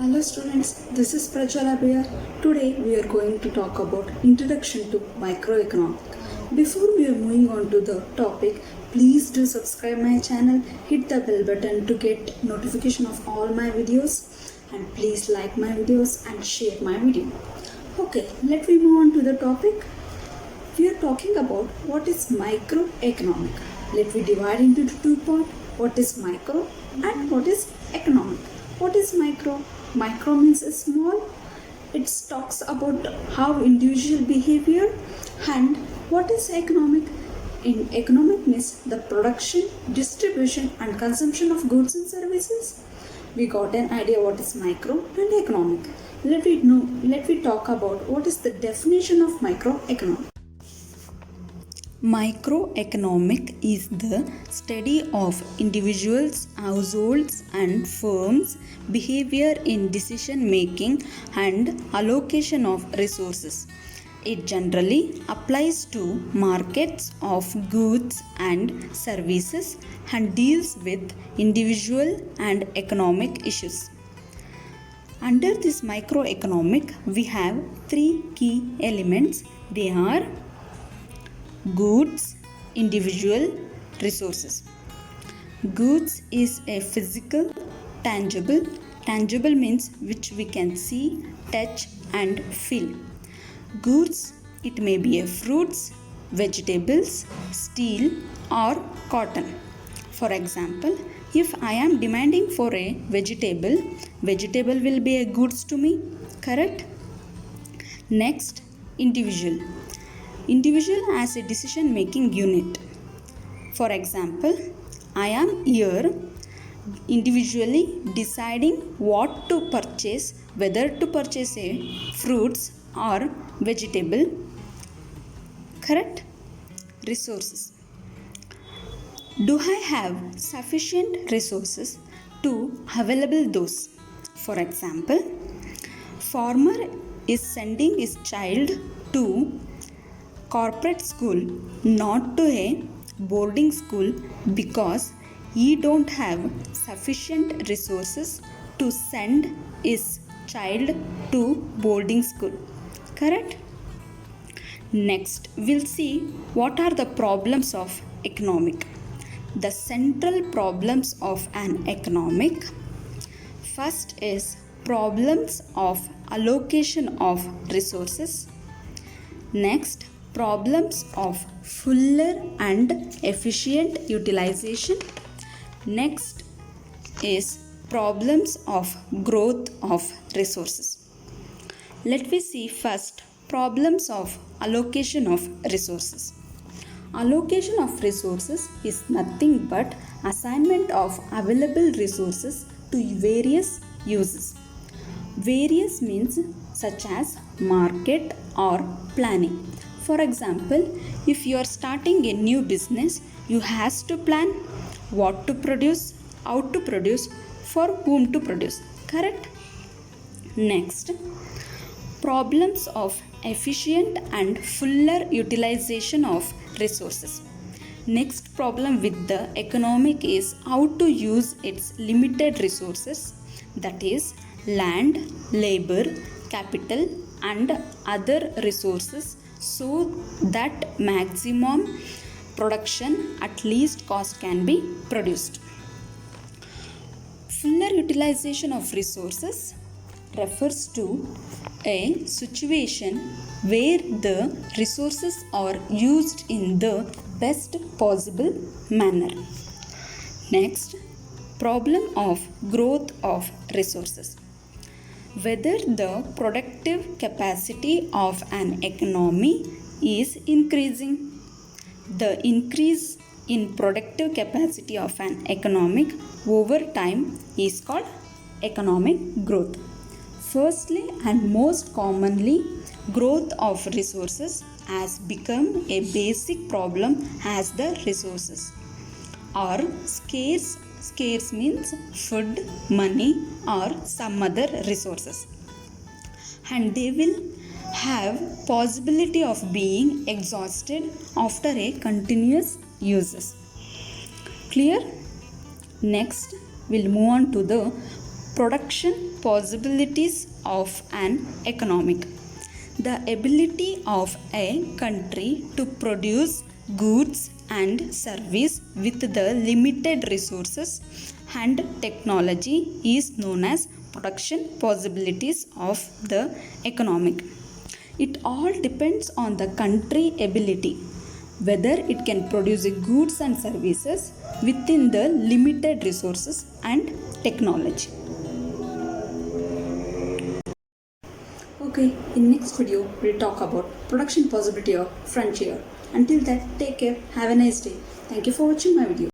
Hello students, this is Prajala here. Today we are going to talk about Introduction to Microeconomics. Before we are moving on to the topic, please do subscribe my channel, hit the bell button to get notification of all my videos, and please like my videos and share my video. Okay, let me move on to the topic. We are talking about what is microeconomic. Let me divide into two parts. What is micro and what is economic? What is micro? Micro means small. It talks about how individual behavior. And what is economic? In economic means the production, distribution and consumption of goods and services. We got an idea what is micro and economic. Let me talk about what is the definition of microeconomic. Microeconomic is the study of individuals, households, and firms' behavior in decision making and allocation of resources. It generally applies to markets of goods and services and deals with individual and economic issues. Under this microeconomic, we have three key elements. They are goods, individual, resources. Goods is a physical, tangible. Tangible means which we can see, touch and feel. Goods, it may be a fruits, vegetables, steel or cotton. For example, if I am demanding for a vegetable will be a goods to me, correct? Next, individual. Individual as a decision making unit. For example, I am here individually deciding what to purchase, whether to purchase a fruits or vegetable. Correct? Resources. Do I have sufficient resources to available those? For example, farmer is sending his child to corporate school, not to a boarding school, because he don't have sufficient resources to send his child to boarding school. Correct? Next, we'll see what are the problems of economic. The central problems of an economic. First is problems of allocation of resources. Next, problems of fuller and efficient utilization. Next is problems of growth of resources. Let me see first problems of allocation of resources. Allocation of resources is nothing but assignment of available resources to various uses. Various means such as market or planning. For example, if you are starting a new business, you have to plan what to produce, how to produce, for whom to produce. Correct? Next, problems of efficient and fuller utilization of resources. Next problem with the economic is how to use its limited resources, that is land, labor, capital and other resources, so that maximum production at least cost can be produced. Fuller utilization of resources refers to a situation where the resources are used in the best possible manner. Next, problem of growth of resources. Whether the productive capacity of an economy is increasing. The increase in productive capacity of an economic over time is called economic growth. Firstly and most commonly, growth of resources has become a basic problem as the resources are scarce. Scarce means food, money or some other resources, and they will have possibility of being exhausted after a continuous uses. Clear? Next, we'll move on to the Production possibilities of an economic. The ability of a country to produce goods and service with the limited resources and technology is known as production possibilities of the economic. It all depends on the country ability, whether it can produce goods and services within the limited resources and technology. Okay, in next video we'll talk about production possibility of frontier. Until that, take care, have a nice day. Thank you for watching my video.